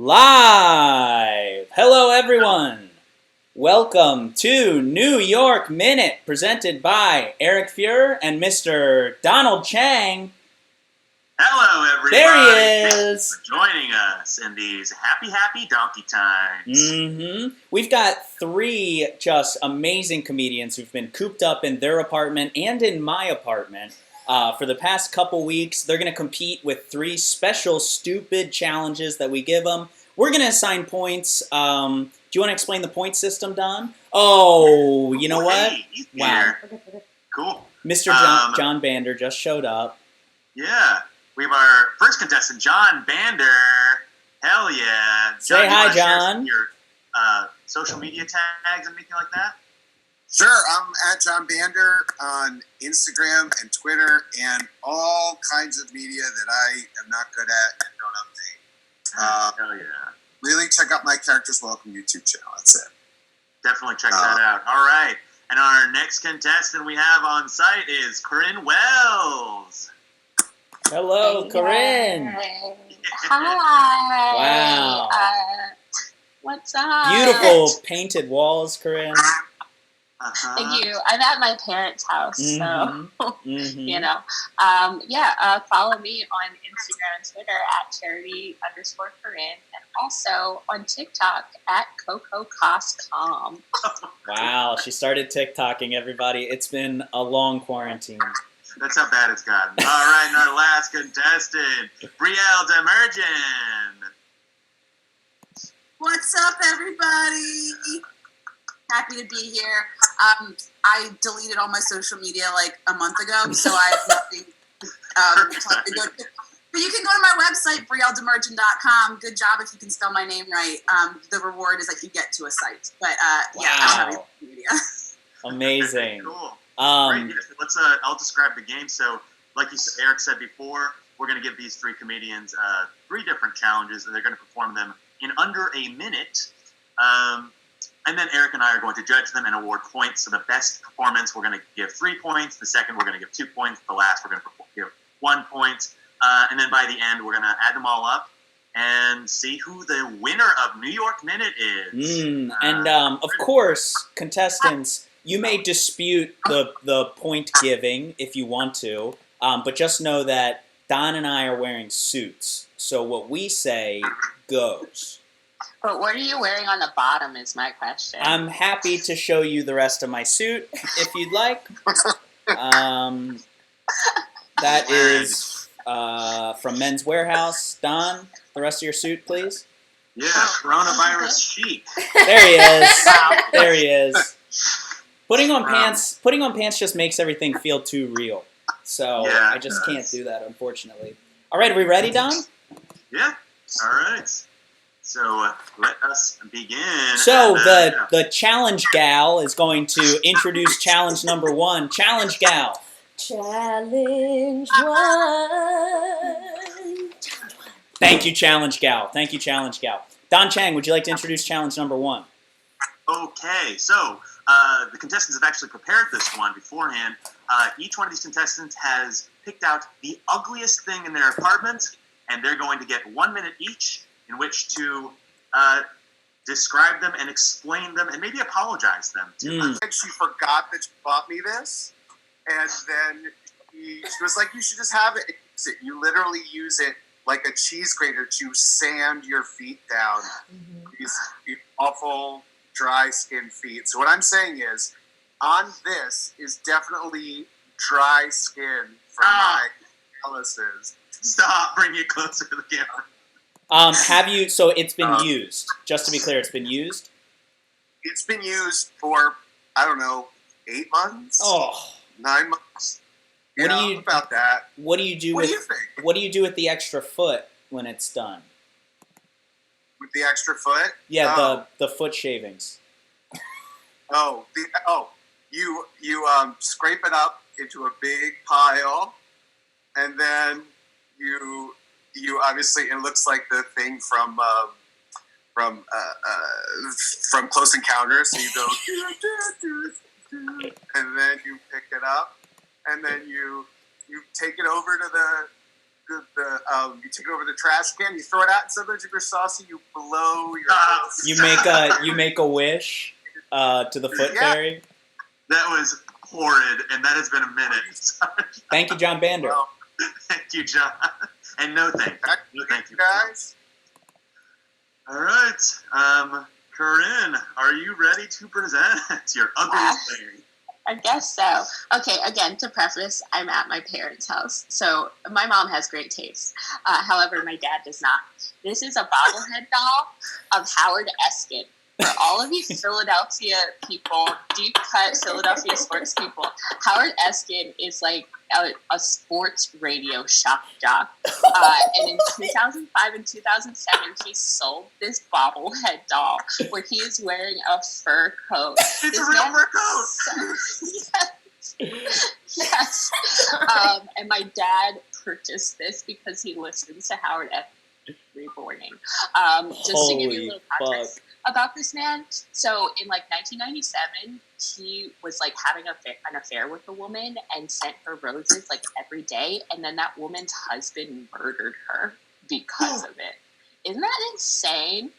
Live! Hello, everyone! Welcome to New York Minute, presented by Eric Fuhrer and Mr. Donald Chang. Hello, everybody! There he is! Thank you for joining us in these happy donkey times. We've got three just amazing comedians who've been cooped up in their apartment and in my apartment. For the past couple weeks, they're going to compete with three special stupid challenges that we give them. We're going to assign points. Do you want to explain the point system, Don? Oh, you know what? Hey, he's here. Cool. Mr. John Bander just showed up. Yeah. We have our first contestant, John Bander. Hell yeah. Say hi, you John. Share your social media tags and anything like that? Sure, I'm at John Bander on Instagram and Twitter and all kinds of media that I am not good at and don't update. Hell yeah. Really check out my Characters Welcome YouTube channel. That's it. Definitely check that out. All right. And our next contestant we have on site is Corinne Wells. Hello, Corinne. Hi. Wow. What's up? Beautiful painted walls, Corinne. Thank you. I'm at my parents' house, so you know. Follow me on Instagram and Twitter at charity_Corinne, and also on TikTok at CocoCoscom. Wow, she started TikToking, everybody. It's been a long quarantine. That's how bad it's gotten. All right, and our last contestant, Brielle Demergen. What's up, everybody? Happy to be here. I deleted all my social media like a month ago, so I have nothing to go to. But you can go to my website, brielledemergen.com. Good job if you can spell my name right. The reward is that you get to a site. But I don't have any social media. Amazing. Cool. Great. Let's. I'll describe the game. So, like Eric said before, we're going to give these three comedians three different challenges, and they're going to perform them in under a minute. And then Eric and I are going to judge them and award points. So the best performance, we're going to give 3 points. The second, we're going to give 2 points. The last, we're going to give 1 point. And then by the end, we're going to add them all up and see who the winner of New York Minute is. Of course, contestants, you may dispute the point giving if you want to, but just know that Don and I are wearing suits. So what we say goes. But what are you wearing on the bottom is my question. I'm happy to show you the rest of my suit if you'd like. That is from Men's Warehouse. Don, the rest of your suit, please. Yeah, coronavirus chic. There he is. There he is. Putting on pants just makes everything feel too real. So yeah, I just can't do that, unfortunately. All right, are we ready, Don? Yeah. All right. So let us begin. So the challenge gal is going to introduce challenge number 1. Challenge gal. Challenge 1. Thank you, challenge gal. Thank you, challenge gal. Don Chang, would you like to introduce challenge number 1? Okay, so the contestants have actually prepared this one beforehand. Each one of these contestants has picked out the ugliest thing in their apartment, and they're going to get 1 minute each in which to describe them and explain them and maybe apologize them to them. And she forgot that she bought me this, and then she was like, you should just have it and use it. You literally use it like a cheese grater to sand your feet down. These awful, dry skin feet. So what I'm saying is, on this is definitely dry skin from my calluses. Stop, bring it closer to the camera. So it's been used. Just to be clear, it's been used? It's been used for, I don't know, 8 months? Oh. 9 months? About that. What do you do What do you think? What do you do with the extra foot when it's done? With the extra foot? Yeah, the foot shavings. You scrape it up into a big pile, and then you obviously, it looks like the thing from Close Encounters. So you go, and then you pick it up, and then you take it over to you take it over the trash can, you throw it out, and sometimes if you're saucy, you blow your You make a wish to the foot fairy. That was horrid, and that has been a minute. Thank you, John Bander. Well, Thank you, John. And no thank you. No thank you. guys. All right. Corinne, are you ready to present your ugliest thing? I guess so. Okay, again, to preface, I'm at my parents' house. So my mom has great taste. However, my dad does not. This is a bobblehead doll of Howard Eskin. For all of you Philadelphia people, deep cut Philadelphia sports people, Howard Eskin is like a sports radio shock jock. And in 2005 and 2007, he sold this bobblehead doll where he is wearing a fur coat. It's a real fur coat! Yes. And my dad purchased this because he listens to Howard Eskin every morning. Just to give you a little context about this man. So in like 1997, he was like having an affair with a woman and sent her roses like every day. And then that woman's husband murdered her because of it. Isn't that insane?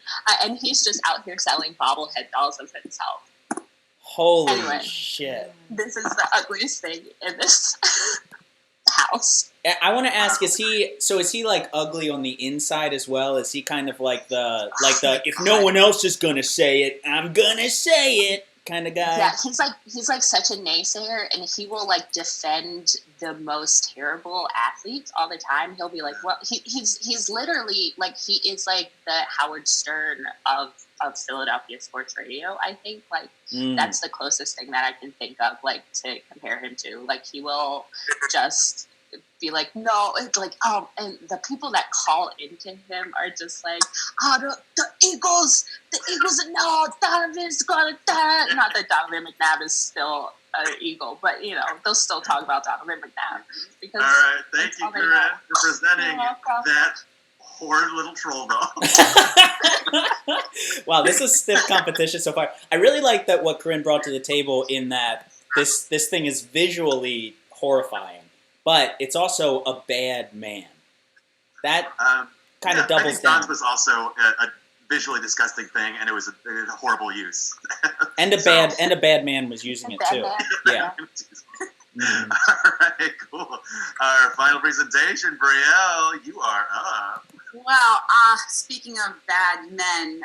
And he's just out here selling bobblehead dolls of himself. Holy Anyway. shit. This is the ugliest thing in this house. I want to ask, is he like ugly on the inside as well? Is he kind of like the if no one else is gonna say it, I'm gonna say it kind of guy? Yeah, he's like such a naysayer, and he will like defend the most terrible athletes all the time. He'll be like, well, he's literally like, he is like the Howard Stern of Philadelphia sports radio. I think like that's the closest thing that I can think of like to compare him to. Like he will just be like, no, it's like, and the people that call into him are just like, the Eagles, no, Donovan's gonna die. Not that Donovan McNabb is still an Eagle, but you know, they'll still talk about Donovan McNabb. Because all right, thank you, Corinne, for presenting that horrid little troll doll. Wow, this is stiff competition so far. I really like that what Corinne brought to the table in that this thing is visually horrifying, but it's also a bad man. That kind of doubles down. Don's was also a visually disgusting thing, and it was a horrible use. And a bad man was using it too. Yeah. All right, cool. Our final presentation, Brielle, you are up. Well, speaking of bad men,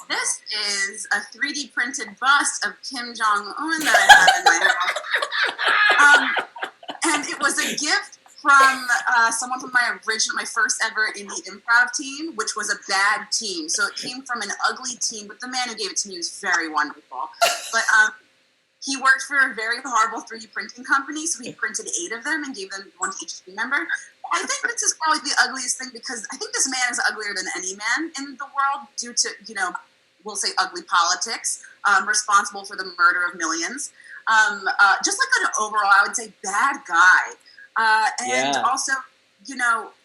this is a 3D printed bust of Kim Jong-un that I have in my house. And it was a gift from someone from my first ever indie improv team, which was a bad team. So it came from an ugly team, but the man who gave it to me was very wonderful. But he worked for a very horrible 3D printing company, so he printed 8 of them and gave them one to each team member. I think this is probably the ugliest thing because I think this man is uglier than any man in the world due to, we'll say ugly politics, responsible for the murder of millions. Just like an overall, I would say, bad guy. And also,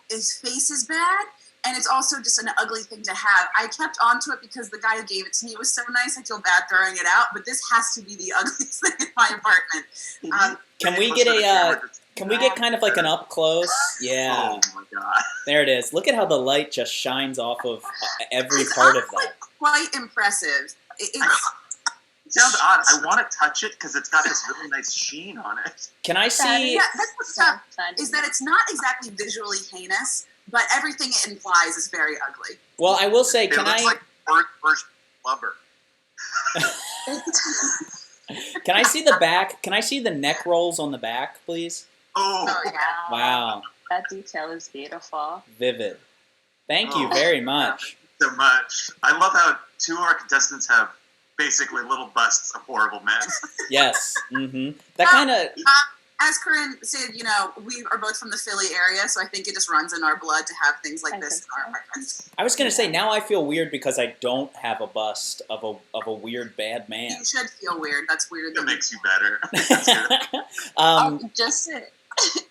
his face is bad. And it's also just an ugly thing to have. I kept onto it because the guy who gave it to me was so nice. I feel bad throwing it out, but this has to be the ugliest thing in my apartment. Can we get kind of like an up close? Yeah. Oh my god. There it is. Look at how the light just shines off of every part of that. Quite impressive. It sounds odd. I want to touch it because it's got this really nice sheen on it. Can I see? Yeah, that's what's tough. Is that it's not exactly visually heinous, but everything it implies is very ugly. Well, I will say, It looks like first blubber. Can I see the back? Can I see the neck rolls on the back, please? Oh, yeah. Wow. That detail is beautiful. Vivid. Thank you very much. so much. I love how 2 of our contestants have basically little busts of horrible men. Yes. Mm-hmm. That kind of... As Corinne said, we are both from the Philly area, so I think it just runs in our blood to have things like this in our apartments. I was going to say, now I feel weird because I don't have a bust of a weird bad man. You should feel weird. That's weird. It makes you better.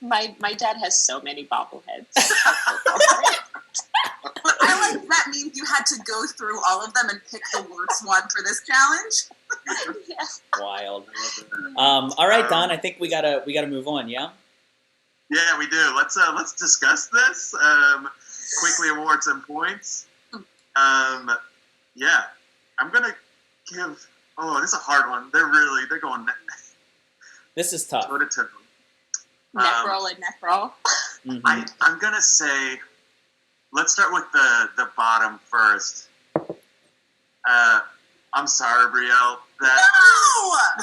My dad has so many bobbleheads. But I like that means you had to go through all of them and pick the worst one for this challenge. Yeah. Wild. All right, Don. I think we gotta move on. Yeah. Yeah, we do. Let's discuss this. Quickly award some points. Yeah, I'm gonna give. Oh, this is a hard one. They're going This is tough. toe to toe. Neck roll and neck roll. Mhm. I'm gonna say, let's start with the bottom first. I'm sorry, Brielle.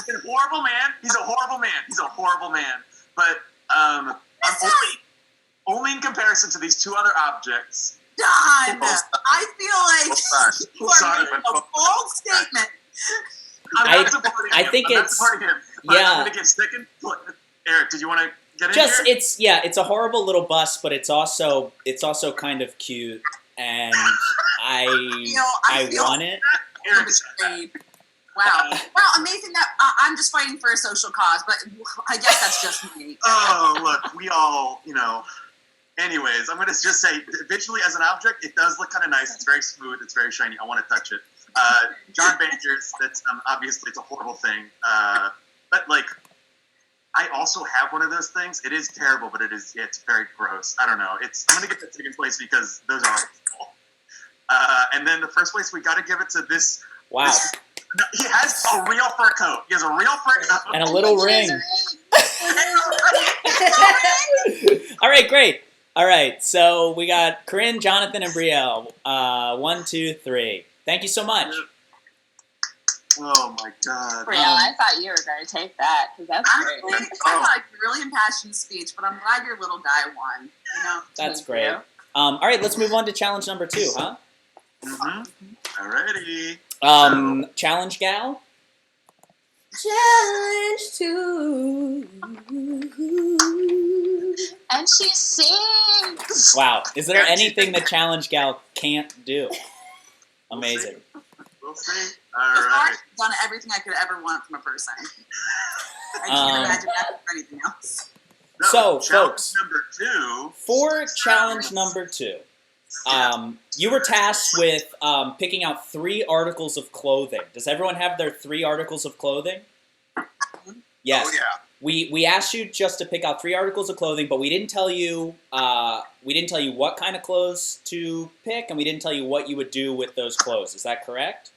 He's a horrible man. He's a horrible man. He's a horrible man. But I'm only in comparison to these two other objects. Don, I feel like you are Sorry, making a bold statement. I'm not supporting him. I think I'm not it's- supporting him. But yeah. I'm going to give second. Eric, did you want to get in Just here? it's a horrible little bust, but it's also kind of cute, and I feel want it. Eric, betrayed. Wow, amazing that I'm just fighting for a social cause, but I guess that's just me. oh, look, we all, Anyways, I'm going to just say, visually as an object, it does look kind of nice. It's very smooth. It's very shiny. I want to touch it. John Bankers, that's obviously it's a horrible thing. But I also have one of those things. It is terrible, but it's very gross. I don't know. I'm going to give it second place because those are awful. And then the first place, we got to give it to this. Wow, No, he has a real fur coat. He has a real fur coat. and a little ring. All right, great. All right, so we got Corinne, Jonathan, and Brielle. 1, 2, 3. Thank you so much. Oh my god. Brielle, I thought you were going to take that because that's Honestly, great. I thought a really impassioned speech, but I'm glad your little guy won. That's Thank great. you. All right, let's move on to challenge number 2, huh? Mm-hmm. Alrighty. Challenge gal. Challenge 2. And she sings. Wow, is there anything the challenge gal can't do? Amazing. We'll see. So Alright. far, I've done everything I could ever want from a person. I can't imagine that for anything else. So, challenge folks. number 2. For challenge number 2, you were tasked with picking out 3 articles of clothing. Does everyone have their 3 articles of clothing? Yes. Oh, yeah. We asked you just to pick out 3 articles of clothing, but we didn't tell you what kind of clothes to pick, and we didn't tell you what you would do with those clothes. Is that correct?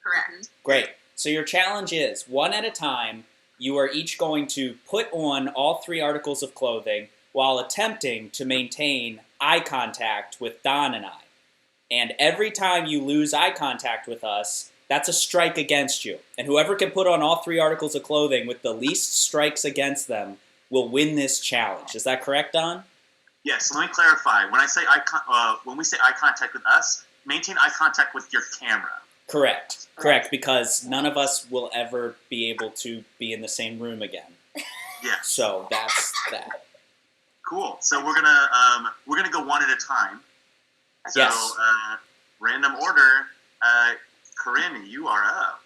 Correct. Great. So your challenge is, one at a time, you are each going to put on all 3 articles of clothing while attempting to maintain eye contact with Don and I. And every time you lose eye contact with us, that's a strike against you. And whoever can put on all 3 articles of clothing with the least strikes against them will win this challenge. Is that correct, Don? Yes, let me clarify. When we say eye contact with us, maintain eye contact with your camera. Correct. Correct, because none of us will ever be able to be in the same room again. Yes. So that's that. Cool. So we're gonna go one at a time. So Yes. random order. Corinne, you are up.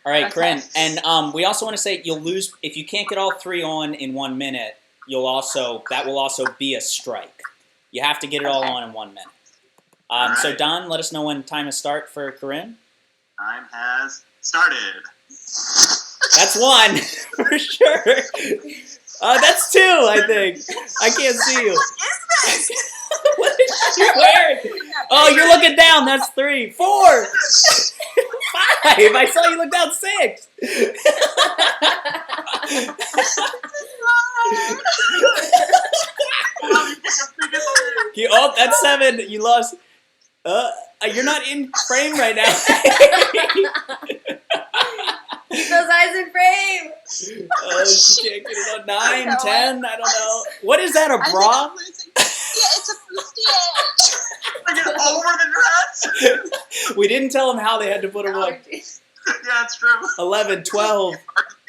All right, Okay. Corinne, and we also want to say you'll lose if you can't get all 3 on in 1 minute. That will also be a strike. You have to get it all Okay. on in 1 minute. All So right. Don, let us know when time is start for Corinne. Time has started. That's 1 for sure. That's 2, I think. I can't see you. What is this? What is she wearing? Oh, you're looking down. That's 3, 4, 5. I saw you look down 6. Oh, that's 7. You lost. You're not in frame right now. Those eyes in frame. Oh, she can't get it on 9, know 10. I don't know. What is that? A I think bra? I'm losing. Yeah, it's a bustier. Bring it over the dress. We didn't tell them how they had to put them on. Yeah, it's true. 11, 12.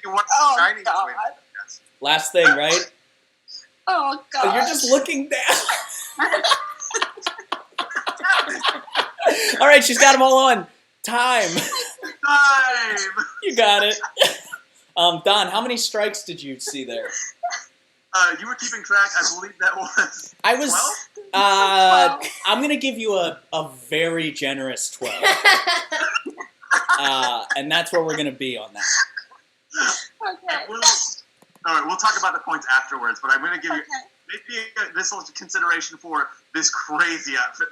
Oh, Shiny God. twin. Last thing, right? Oh, God. Oh, you're just looking down. All right, she's got them all on. Time. Time. You got it. Don, how many strikes did you see there? You were keeping track. I believe that was I was. 12. I'm gonna give you a very generous 12, and that's where we're gonna be on that. Okay. All right, we'll talk about the points afterwards. But I'm going to give you. Okay. maybe this will consideration for this crazy outfit.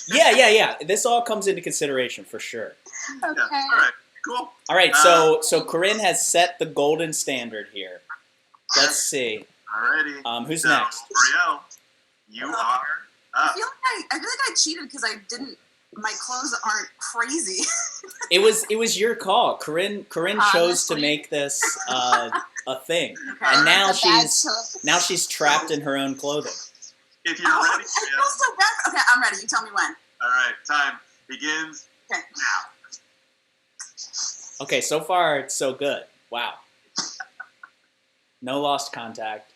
Yeah. This all comes into consideration for sure. Okay. Yeah. All right. Cool. All right, so Corinne has set the golden standard here. Let's see. Alrighty. Who's so, next? Brielle, you are up. I feel like I cheated because I didn't. My clothes aren't crazy. It was your call. Corinne chose to Honestly. make this a thing, Okay. and now It's a bad she's choice. trapped in her own clothing. If you're Oh, ready, I feel so bad. Okay, I'm ready. You tell me when. all right, time begins Okay. now. Okay, so far it's so good. Wow. No lost contact.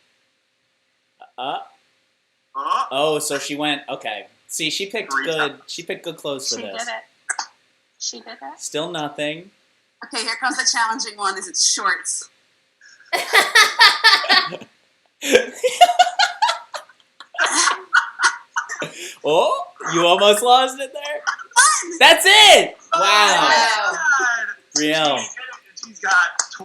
Oh, So she went. Okay. See, she picked good. She picked good clothes for She this. did it. She did it. Still nothing. Okay, here comes the challenging one. Is it's shorts. Oh, you almost lost it there. That's it. Wow. Wow. God. Brielle. She's got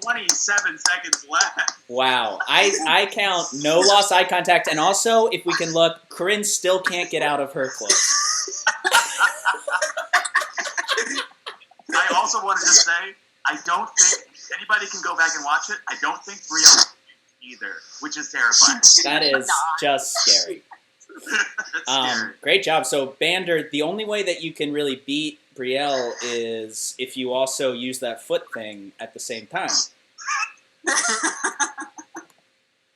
27 seconds left. Wow. I count no lost eye contact, and also if we can look, Corinne still can't get out of her clothes. I also wanted to say, I don't think anybody can go back and watch it. I don't think Brielle either, which is terrifying. That is just scary. That's scary. Great job. So Bander, the only way that you can really beat Brielle is if you also use that foot thing at the same time.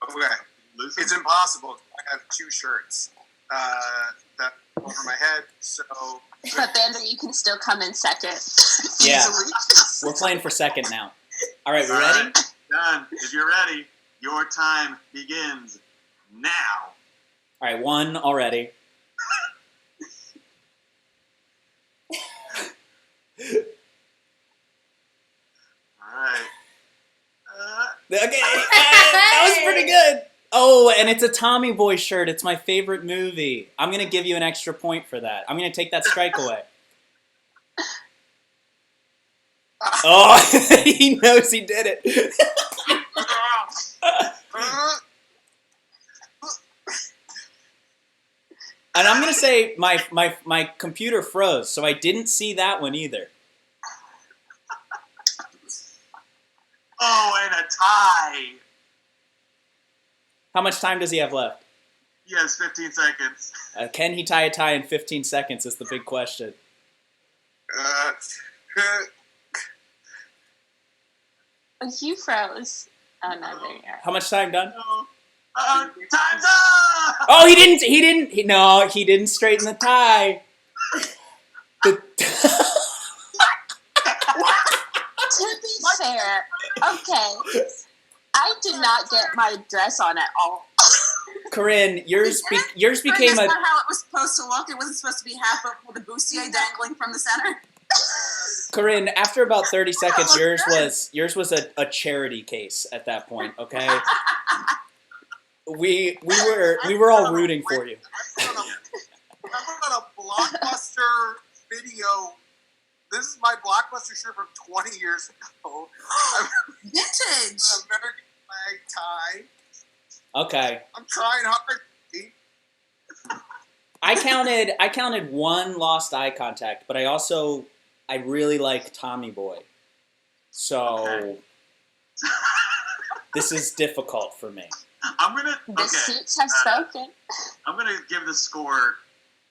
Okay. Listen. It's impossible. I have two shirts that over my head, so But Bander, you can still come in second. Yeah. Easily. We're playing for second now. All right, we All ready? right, done. If you're ready, your time begins now. All right, one already. All right. Okay, that was pretty good. Oh, and it's a Tommy Boy shirt. It's my favorite movie. I'm going to give you an extra point for that. I'm going to take that strike away. Oh, he knows he did it. And I'm going to say my computer froze, so I didn't see that one either. Oh, and a tie. How much time does he have left? He has 15 seconds. Can he tie a tie in 15 seconds is the big question. Oh, you froze. Oh, no, there you are. How much time done? No. Time's up! Oh, he didn't straighten the tie. To be fair, okay, I did not get my dress on at all. Corinne, yours That's became a not how it was supposed to look. It wasn't supposed to be half up with a bustier dangling from the center. Corinne. After about 30 seconds, yours was a charity case at that point. Okay, we were all rooting for you. I'm on a Blockbuster video. This is my Blockbuster shirt from 20 years ago. Vintage. American flag tie. Okay, I'm trying hard. I counted one lost eye contact, but I really like Tommy Boy, so Okay. this is difficult for me. I'm gonna. The Okay. suits have spoken. I'm gonna give the score,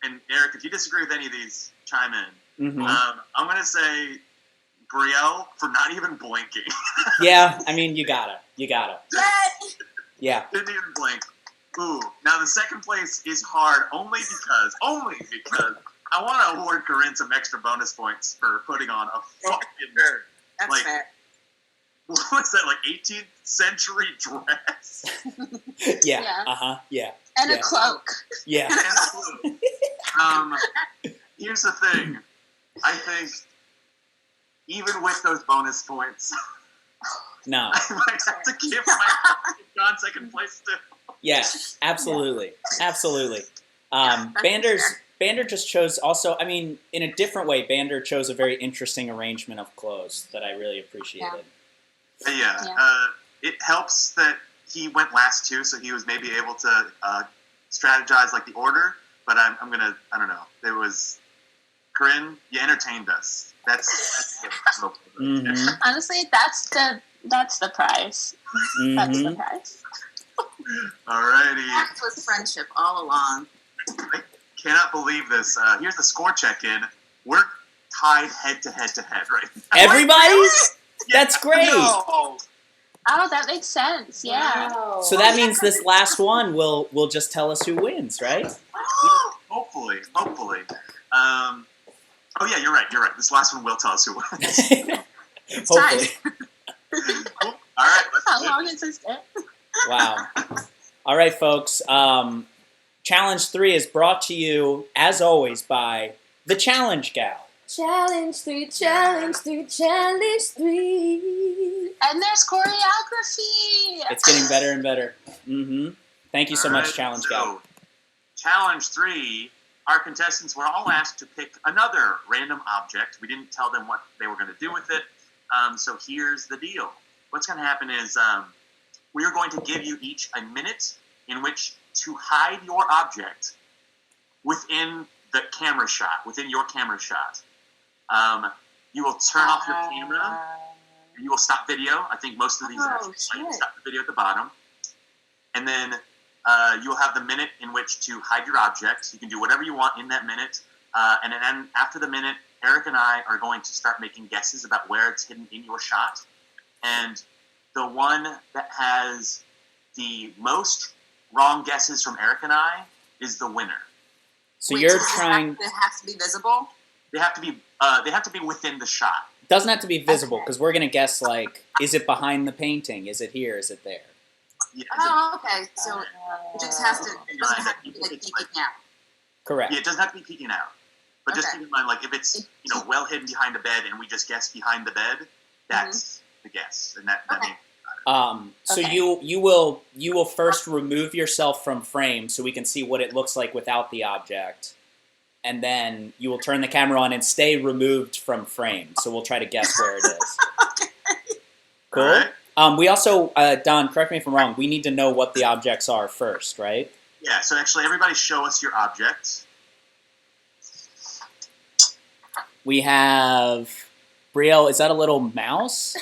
and Eric, if you disagree with any of these, chime in. Hmm. I'm gonna say Brielle for not even blinking. Yeah, I mean you gotta, Yay! yeah. Didn't even blink. Ooh. Now the second place is hard only because I want to award Corinne some extra bonus points for putting on a fucking That's Like- fair. what was that, like 18th century dress? Yeah. Yeah. Yeah. And Yeah. a cloak. Yeah. Here's the thing. I think even with those bonus points, No. I might have to give my John second place to. Yeah. Absolutely. Absolutely. That's Bander just chose also. I mean, in a different way, Bander chose a very interesting arrangement of clothes that I really appreciated. Yeah. Yeah. It helps that he went last too, so he was maybe able to strategize like the order, but I'm gonna. I don't know. There was Corinne. You entertained us. That's it. Mhm. Honestly, that's the prize. That's the prize. Alrighty. That was friendship all along. I cannot believe this. Here's the score check-in. We're tied head to head right now. Everybody's? That's great. No. Oh, that makes sense. Yeah. Wow. So that means this last one will just tell us who wins, right? Hopefully. Oh yeah, you're right. This last one will tell us who wins. It's Hopefully. All right, let's How do it. long is this? Wow. All right, folks. Challenge 3 is brought to you, as always, by the Challenge Gal. Challenge 3, challenge 3, challenge 3. And there's choreography. It's getting better and better. Thank you so All much, right, Challenge Gal. Challenge 3, our contestants were all asked to pick another random object. We didn't tell them what they were going to do with it. So here's the deal. What's going to happen is we are going to give you each a minute in which to hide your object within the camera shot, within your camera shot. You will turn off your camera. You will stop video. I think most of these actually stop the video at the bottom. And then you will have the minute in which to hide your object. You can do whatever you want in that minute. And then after the minute, Eric and I are going to start making guesses about where it's hidden in your shot. And the one that has the most wrong guesses from Eric and I is the winner. So Wait, you're does it trying... have to be visible? They have to be within the shot. Doesn't have to be visible, because we're going to guess, like, is it behind the painting? Is it here? Is it there? Yeah, Oh, okay. So it just has to. It doesn't have to be like peeking out. Correct. it doesn't have to be peeking out. But just Okay. keep in mind, like if it's well hidden behind a bed and we just guess behind the bed, that's the guess, and that Okay. means So Okay. you will first remove yourself from frame so we can see what it looks like without the object, and then you will turn the camera on and stay removed from frame. So we'll try to guess where it is. Cool. All right. We also, Don, correct me if I'm wrong. We need to know what the objects are first, right? Yeah. So actually, everybody, show us your object. We have Brielle. Is that a little mouse?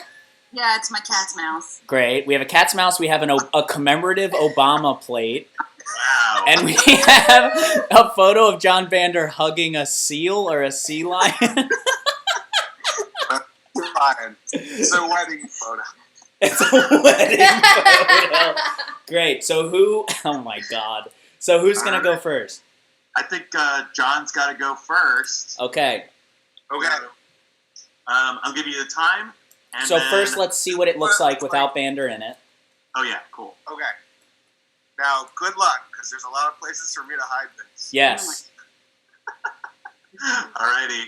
Yeah, it's my cat's mouth. Great. We have a cat's mouse. We have a commemorative Obama plate. Wow. And we have a photo of John Vander hugging a seal or a sea lion. Fine. It's a wedding photo. It's a wedding photo. Great. So who? Oh my God. So who's gonna go first? I think John's got to go first. Okay. Okay. I'll give you the time. And So then, first, let's see what it looks like without Vander in it. Oh yeah, cool. Okay. Now, good luck, because there's a lot of places for me to hide this. Yes. Alrighty.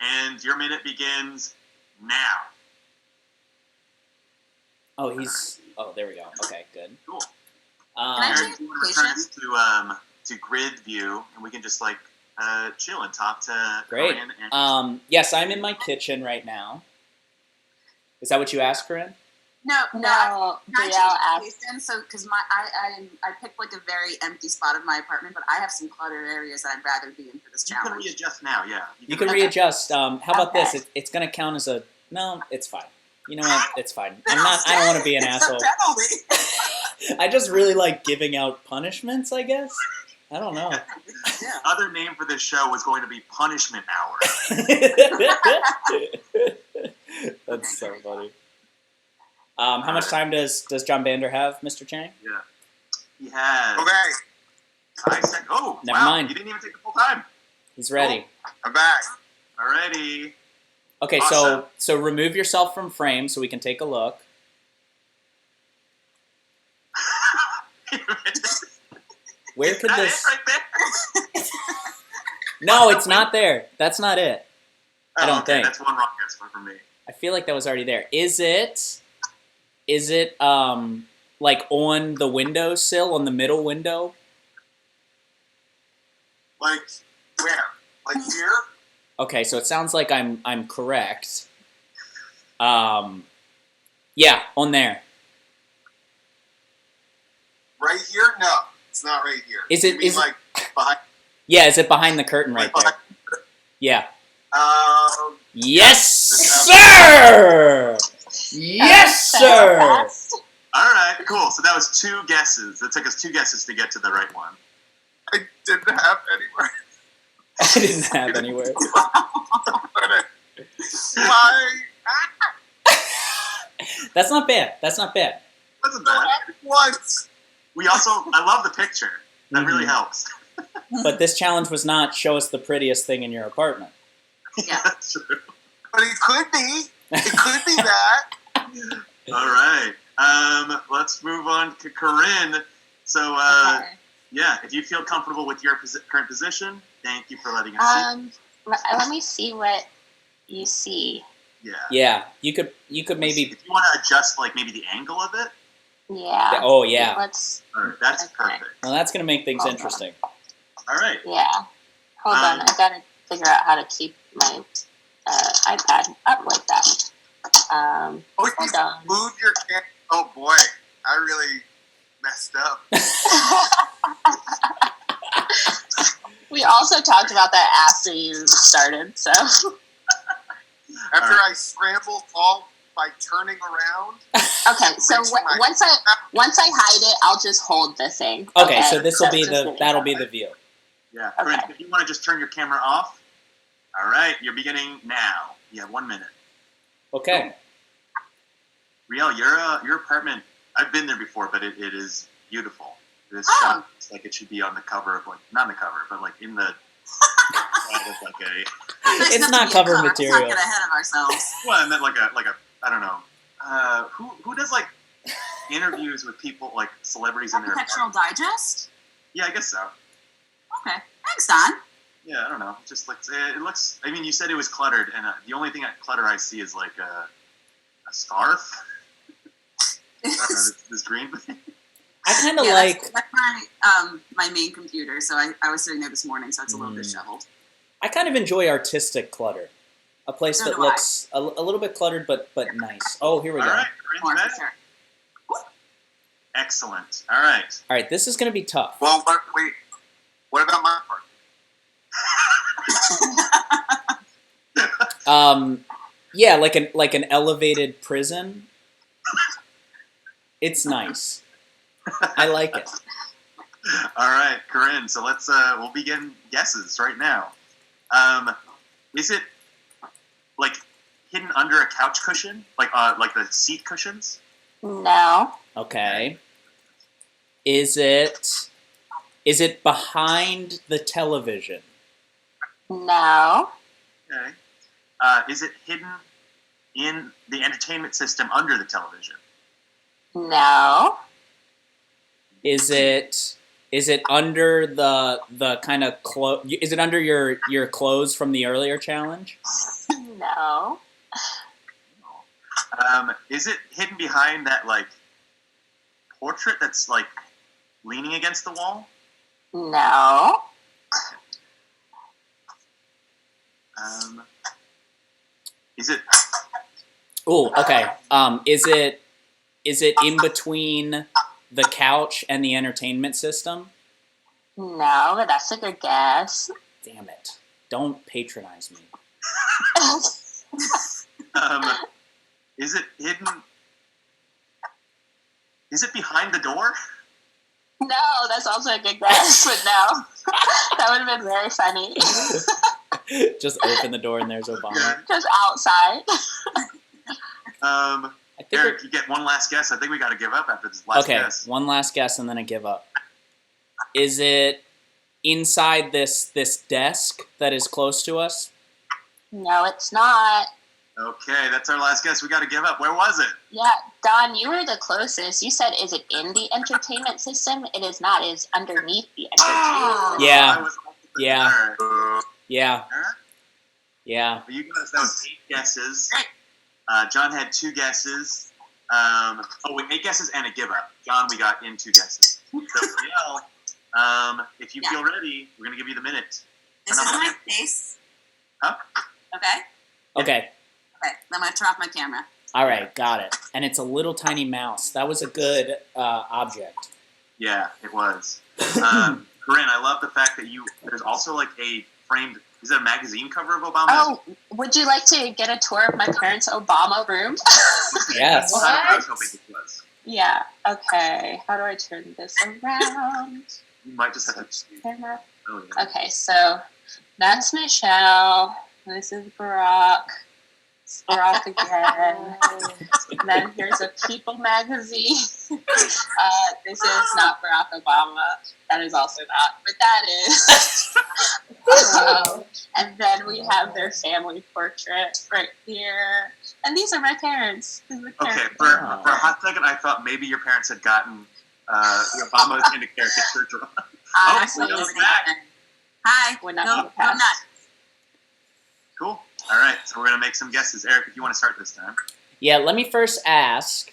And your minute begins now. Oh, he's. Oh, there we go. Okay, good. Cool. I Um, change Aaron, do you want to return us to grid view, and we can just like chill and talk to Great. Corinne and yes, I'm in my kitchen right now. Is that what you asked, Corinne? No, No, I Brielle changed asked. location, so because I picked like a very empty spot of my apartment, but I have some cluttered areas that I'd rather be in for this you can challenge. readjust now. Yeah. You can readjust. How about Okay. this? It's going to count as a. No, it's fine. You know what? It's fine. I don't want to be an It's asshole. a penalty. I just really like giving out punishments, I guess. I don't know. Yeah. Other name for this show was going to be Punishment Hour. That's so funny. How much time does John Vander have, Mr. Chang? Yeah. He has Okay, 5 seconds. Oh, Never wow. mind. You didn't even take the full time. He's ready. I'm back. Alrighty. Okay, Awesome. so remove yourself from frame so we can take a look. Where could That this? it right there? No, it's not there. That's not it. I don't okay, think. That's one wrong guess for me. I feel like that was already there. Is it like on the windowsill, on the middle window? Like, where? Like here? Okay, so it sounds like I'm correct. Yeah, on there. Right here? No. It's not right here. Is You it- mean is it- like behind? Yeah, is it behind the curtain right there? Yeah. This Yes, sir! Yes, So sir! fast. All right, cool. So that was 2 guesses. It took us 2 guesses to get to the right one. I didn't have anywhere. I didn't have anywhere. Why? That's not bad. That's not bad. Wasn't So bad. at once. We also, I love the picture. That really Mhm. helps. But this challenge was not show us the prettiest thing in your apartment. Yeah. That's true. But it could be. It could be that. All right. Let's move on to Corinne. So, Okay. yeah, if you feel comfortable with your current position, thank you for letting us Let me see what you see. see. Yeah. Yeah, you could maybe. If you want to adjust, like maybe the angle of it, Yeah. Oh yeah. Let's. all right, that's Okay. perfect. Well, that's gonna make things Hold on. interesting. All right. Yeah. Hold on. I gotta figure out how to keep my iPad up like that. Oh, Hold you on. moved your camera. Oh boy, I really messed up. We also talked about that after you started, so. After I scrambled all by turning around. Okay, so once I hide it, I'll just hold the thing. Okay, so this will be just the give me that'll a be second. the view. Yeah. Okay. Corinne, if you want to just turn your camera off. All right, you're beginning now. You have 1 minute. Okay. Riel, your apartment. I've been there before, but it is beautiful. This Oh. shot looks like it should be on the cover of, like, not on the cover, but like in the side of like a. Nice It's to not be a cover cover. material. Let's not get ahead of ourselves. Well, I meant like a I don't know. Who does like interviews with people like celebrities in their Architectural apartment? Digest? Yeah, I guess so. Okay. Thanks, Don. Yeah, I don't know. It just looks. It looks. I mean, you said it was cluttered, and the only thing clutter I see is like a scarf. I don't know, this green thing. I kind of Yeah, like. that's my main computer, so I was sitting there this morning, so it's a little disheveled. I kind of enjoy artistic clutter. A place So that do I. looks a little bit cluttered, but nice. Oh, here we All go. right, More Corinne's for back. sure. Excellent. All right. All right, this is gonna be tough. Well, wait. What about my part? Yeah, like an elevated prison. It's nice. I like it. All right, Corinne. So let's we'll begin guesses right now. Is it like hidden under a couch cushion, like the seat cushions? No. Okay. Is it behind the television? No. Okay. Is it hidden in the entertainment system under the television? No. Is it under the kind of is it under your clothes from the earlier challenge? No. Is it hidden behind that like portrait that's like leaning against the wall? No. Is it? Oh, okay. Is it in between the couch and the entertainment system? No, but that's a good guess. Damn it! Don't patronize me. Is it hidden? Is it behind the door? No, that's also a good guess, but no. That would have been very funny. Just open the door and there's Obama. Just outside. I think Eric, you get one last guess. I think we got to give up after this last okay, guess. one last guess and then I give up. Is it inside this desk that is close to us? No, it's not. Okay, that's our last guess. We got to give up. Where was it? Yeah, Don, you were the closest. You said, is it in the entertainment system? It is not. It is underneath the entertainment system. Yeah. I was Yeah. All right. Yeah. All right. Yeah. Well, you guys, that was 8 guesses. Great. John had 2 guesses. 8 guesses and a give up. John, we got in 2 guesses. So, Riel, if you Yeah. feel ready, we're going to give you the minute. This is my face. Huh? Okay. Okay. Okay. I'm gonna turn off my camera. All right. Got it. And it's a little tiny mouse. That was a good object. Yeah, it was. Corinne, I love the fact that there's also like a framed, is that a magazine cover of Obama? Oh, would you like to get a tour of my parents' Obama room? Yes. That's what I was hoping it was. Yeah, okay. How do I turn this around? You might just have to. Camera. Oh, yeah. Okay, so that's Michelle. This is Barack. It's Barack again. And then here's a People magazine. This is not Barack Obama. That is also not, but that is. Wow. And then we have their family portrait right here. And these are my parents. This is the Okay, parents. for a hot second, I thought maybe your parents had gotten the Obama's into caricature drawn. Honestly, Oh, it's we're back. not. Hi. Would not No, be I'm the past. not. Cool. All right, so we're gonna make some guesses. Eric, if you want to start this time. Yeah, let me first ask,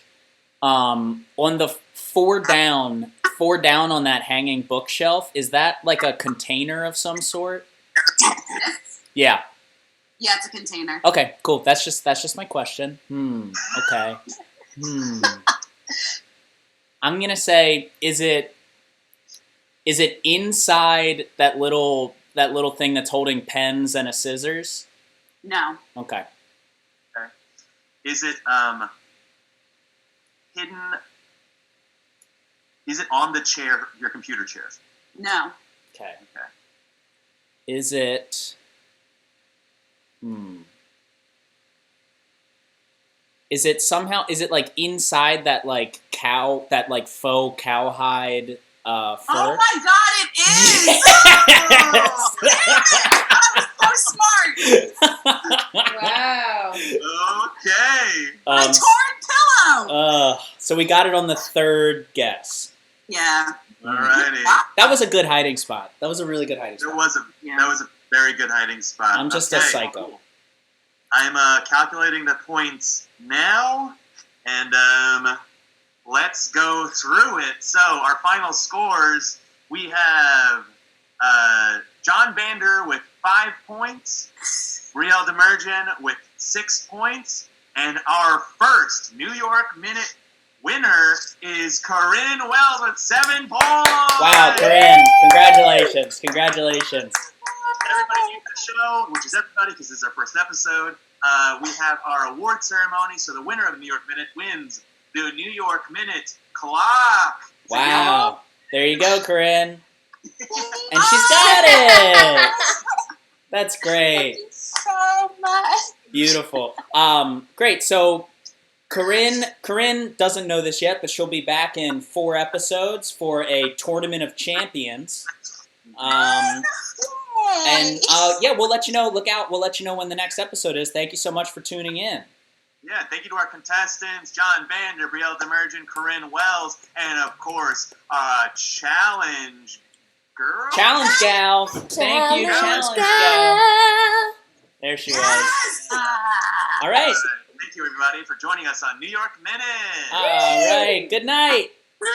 on the four down on that hanging bookshelf, is that like a container of some sort? Yeah. Yeah, it's a container. Okay, cool. That's just my question. Okay. I'm gonna say, is it inside that little thing that's holding pens and a scissors? No. Okay. Is it hidden? Is it on the chair, your computer chair? No. Okay. Okay. Is it? Is it somehow? Is it like inside that like faux cowhide fur? Oh my God, it is! Yes! Oh, so smart. Wow. Okay. My torn pillow. So we got it on the third guess. Yeah. Alrighty. That was a good hiding spot. That was a really good hiding That spot. was a very good hiding spot. I'm just a Okay, psycho. cool. I'm calculating the points now, and let's go through it. So our final scores: we have John Vander with 5 points, Brielle Demergen with 6 points, and our first New York Minute winner is Corinne Wells with 7 points. Wow, Corinne! Congratulations! Congratulations! Everybody in the show, which is everybody because this is our first episode, we have our award ceremony. So the winner of the New York Minute wins the New York Minute clock. Wow! There you go, Corinne. And she's got it. That's great. Thank you so much. Beautiful. Great. So Corinne doesn't know this yet, but she'll be back in 4 episodes for a Tournament of Champions. And yeah, we'll let you know. Look out. We'll let you know when the next episode is. Thank you so much for tuning in. Yeah, thank you to our contestants, John Vander, Brielle Demergen, Corinne Wells, and of course, challenge girl. Challenge gal. Thank you, challenge gal. There she was. All right. Thank you, everybody, for joining us on New York Minute. All right. Good night. Woo!